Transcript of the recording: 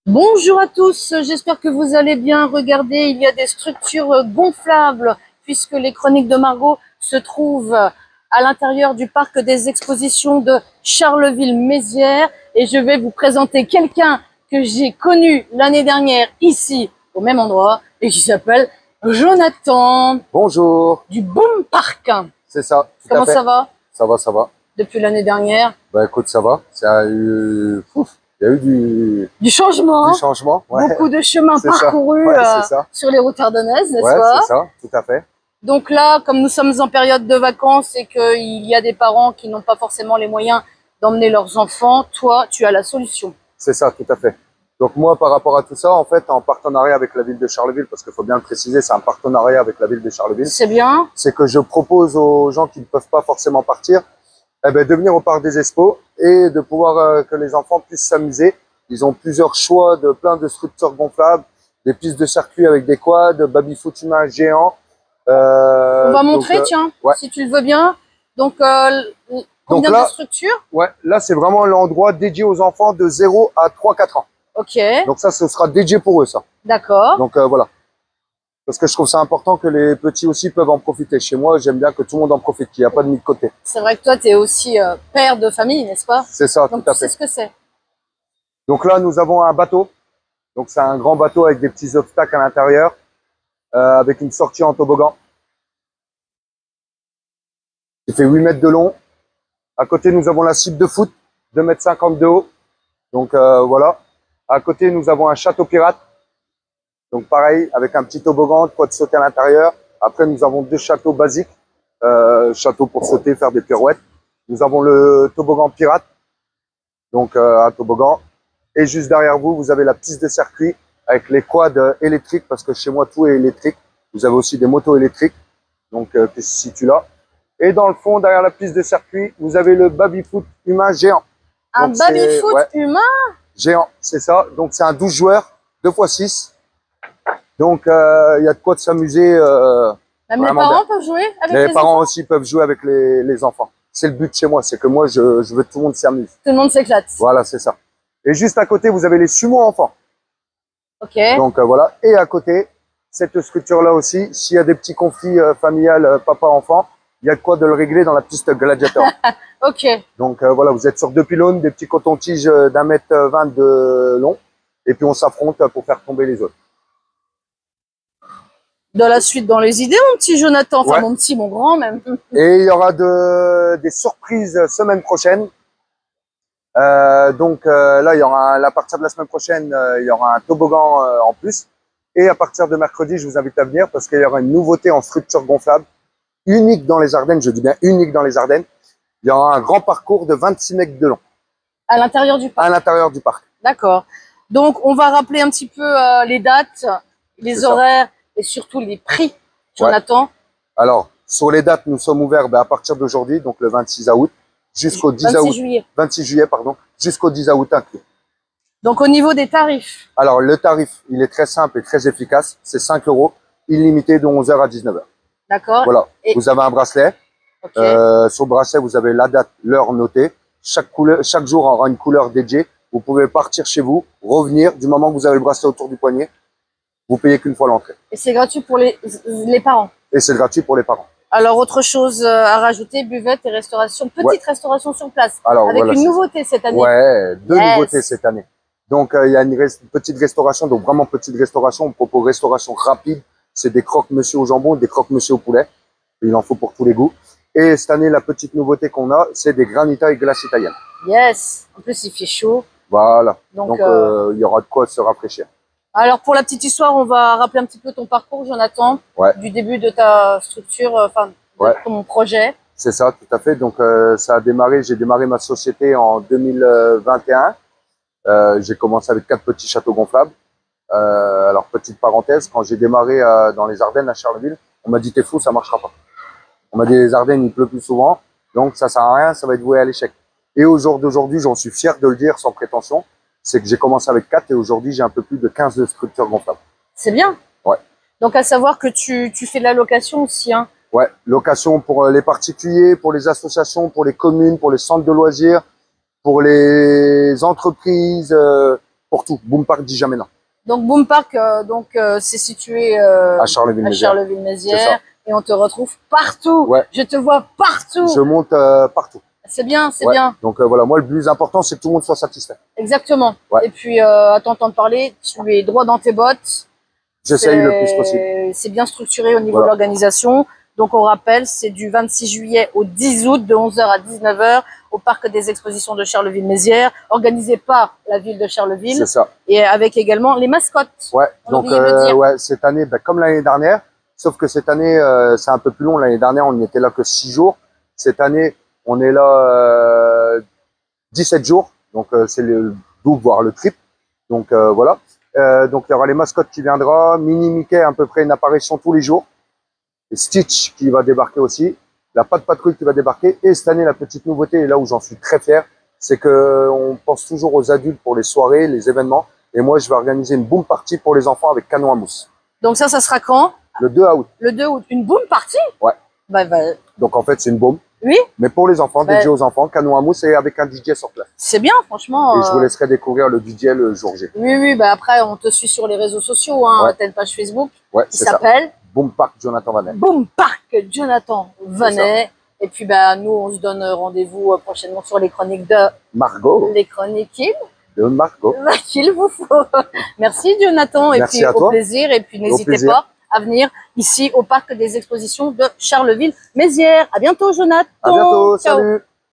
Bonjour à tous, j'espère que vous allez bien. Regardez, il y a des structures gonflables puisque les chroniques de Margot se trouvent à l'intérieur du parc des expositions de Charleville-Mézières et je vais vous présenter quelqu'un que j'ai connu l'année dernière ici au même endroit et qui s'appelle Jonathan Bonjour, du Boom Park. c'est ça, tout Comment à fait. ça va Ça va. depuis l'année dernière? Bah écoute, ça va. Il y a eu Du changement, du hein. changement. Ouais, Beaucoup de chemins c'est ça. parcourus Ouais, c'est ça. sur les routes ardennaises, n'est-ce Ouais, pas? c'est ça, tout à fait. Donc là, comme nous sommes en période de vacances et qu'il y a des parents qui n'ont pas forcément les moyens d'emmener leurs enfants, toi, tu as la solution. C'est ça, tout à fait. Donc moi, par rapport à tout ça, en fait, en partenariat avec la ville de Charleville, parce qu'il faut bien le préciser, c'est un partenariat avec la ville de Charleville, C'est bien. c'est que je propose aux gens qui ne peuvent pas forcément partir, de venir au parc des expos et de pouvoir que les enfants puissent s'amuser. Ils ont plusieurs choix de plein de structures gonflables, des pistes de circuit avec des quads, baby-foot humain géant. On va montrer, tiens, Ouais. si tu le veux bien. Donc, Donc combien de là, structures? ouais, là c'est vraiment l'endroit dédié aux enfants de 0 à 3-4 ans. Ok, Donc ça, ce sera dédié pour eux, ça. d'accord. Donc voilà. Parce que je trouve ça important que les petits aussi peuvent en profiter. Chez moi, j'aime bien que tout le monde en profite, qu'il n'y a pas de mis de côté. C'est vrai que toi, tu es aussi père de famille, n'est-ce pas? C'est ça, Donc, tout à tu sais fait. ce que c'est. Donc là, nous avons un bateau. Donc c'est un grand bateau avec des petits obstacles à l'intérieur, avec une sortie en toboggan. Il fait 8 mètres de long. À côté, nous avons la cible de foot, 2,50 m de haut. Donc voilà. À côté, nous avons un château pirate. Donc pareil, avec un petit toboggan, de quoi de sauter à l'intérieur. Après, nous avons deux châteaux basiques. Château pour sauter, faire des pirouettes. Nous avons le toboggan pirate. Donc un toboggan. Et juste derrière vous, vous avez la piste de circuit avec les quads électriques, parce que chez moi, tout est électrique. Vous avez aussi des motos électriques, donc qui se situent là. Et dans le fond, derrière la piste de circuit, vous avez le baby-foot humain géant. Un Donc, baby-foot ouais, humain? géant, c'est ça. Donc c'est un 12 joueurs, 2x6. Donc il y a de quoi de s'amuser. Même les Vraiment parents bien. peuvent jouer avec Les les parents enfants? aussi peuvent jouer avec les enfants. C'est le but chez moi, c'est que moi, je veux que tout le monde s'amuse. Tout le monde s'éclate. Voilà, c'est ça. Et juste à côté, vous avez les sumo enfants. Ok. Donc voilà. Et à côté, cette structure-là aussi, s'il y a des petits conflits familiales papa-enfant, il y a de quoi de le régler dans la piste gladiateur. Ok. Donc voilà, vous êtes sur deux pylônes, des petits cotons-tiges d'1,20 m de long, et puis on s'affronte pour faire tomber les autres. Dans la suite, dans les idées, mon petit Jonathan, enfin Ouais. mon petit, mon grand même. Et il y aura des surprises semaine prochaine. Donc là, il y aura à partir de la semaine prochaine, il y aura un toboggan en plus. Et à partir de mercredi, je vous invite à venir parce qu'il y aura une nouveauté en structure gonflable, unique dans les Ardennes, je dis bien unique dans les Ardennes. Il y aura un grand parcours de 26 mètres de long À l'intérieur du parc. à l'intérieur du parc. D'accord. Donc, on va rappeler un petit peu les dates, les C'est ça. horaires et surtout les prix, Jonathan. Alors, sur les dates, nous sommes ouverts à partir d'aujourd'hui, donc le 26 août, jusqu'au 10 26 août, juillet. 26 juillet, pardon, jusqu'au 10 août inclus. Donc, au niveau des tarifs, Alors, le tarif, il est très simple et très efficace. C'est 5 €, illimité de 11 h à 19 h. d'accord. Voilà. Et- Vous avez un bracelet. Ok. Sur le bracelet, vous avez la date, l'heure notée. Chaque jour aura une couleur dédiée. Vous pouvez partir chez vous, revenir. Du moment que vous avez le bracelet autour du poignet, vous payez qu'une fois l'entrée. Et c'est gratuit pour les parents. Et c'est gratuit pour les parents. Alors, autre chose à rajouter, buvette et restauration, petite restauration sur place. Alors, Avec voilà, une c'est nouveauté cette année. Ouais, deux Yes. nouveautés cette année. Donc, il y a une petite restauration, donc vraiment petite restauration. On propose restauration rapide. C'est des croque-monsieur au jambon, des croque-monsieur au poulet. Il en faut pour tous les goûts. Et cette année, la petite nouveauté qu'on a, c'est des granitas et glaces italiennes. Yes. En plus, il fait chaud. Voilà. Donc, Donc, il y aura de quoi se rafraîchir. alors, pour la petite histoire, on va rappeler un petit peu ton parcours, Jonathan. Ouais. Du début de ta structure, enfin, de Ouais. ton projet. C'est ça, tout à fait. Donc, ça a démarré. J'ai démarré ma société en 2021. J'ai commencé avec 4 petits châteaux gonflables. Alors, petite parenthèse, quand j'ai démarré dans les Ardennes à Charleville, on m'a dit t'es fou, ça marchera pas. On m'a dit les Ardennes, il pleut plus souvent, donc ça sert à rien, ça va être voué à l'échec. Et au jour d'aujourd'hui, j'en suis fier de le dire sans prétention, c'est que j'ai commencé avec 4 et aujourd'hui j'ai un peu plus de 15 structures gonflables. C'est bien. Ouais. Donc, à savoir que tu fais de la location aussi, hein. Ouais, location pour les particuliers, pour les associations, pour les communes, pour les centres de loisirs, pour les entreprises, pour tout. Boom Park dit jamais non. Donc Boom Park, c'est situé À Charleville-Mézières. Charleville-Mézières et on te retrouve partout. Ouais. Je te vois partout. Je monte partout. C'est bien, c'est Ouais. bien. Donc voilà, moi le plus important c'est que tout le monde soit satisfait. Exactement. Ouais. Et puis à t'entendre parler, tu es droit dans tes bottes. J'essaye le plus possible. C'est bien structuré au niveau Voilà. de l'organisation. Donc on rappelle, c'est du 26 juillet au 10 août de 11h à 19h au parc des expositions de Charleville-Mézières, organisé par la ville de Charleville C'est ça. et avec également les mascottes. Ouais. On Donc oublie de le dire. ouais, cette année, comme l'année dernière, sauf que cette année c'est un peu plus long. L'année dernière, on n'y était là que 6 jours. Cette année, on est là 17 jours. Donc c'est le double voire le triple. Donc voilà. Donc il y aura les mascottes qui viendront, Mini Mickey à peu près une apparition tous les jours. Et Stitch qui va débarquer aussi, la Patte Patrouille qui va débarquer. Et cette année, la petite nouveauté, et là où j'en suis très fier, c'est que on pense toujours aux adultes pour les soirées, les événements. Et moi, je vais organiser une boom party pour les enfants avec canon à mousse. Donc ça sera quand? Le 2 août. Le 2 août. Une boom party? Ouais. Bah, Donc en fait, c'est une bombe. oui, Mais pour les enfants, Bah. dédié aux enfants, canon à mousse et avec un DJ sur place. c'est bien, franchement. Et je vous laisserai découvrir le DJ le jour J. Oui, oui, bah après, on te suit sur les réseaux sociaux, hein. Ouais. T'as une page Facebook Ouais, qui c'est ça. s'appelle Boom Park Jonathan Vanet. Boom Park Jonathan Vanet. Et puis, bah, nous, on se donne rendez-vous prochainement sur les chroniques Margot. les chroniques De Margot. qu'il vous faut. Merci, Jonathan. Et Merci puis, à au toi. plaisir. Et puis, n'hésitez plaisir. pas à venir ici au parc des expositions de Charleville-Mézières. À bientôt, Jonathan. À bientôt. Ciao. Salut.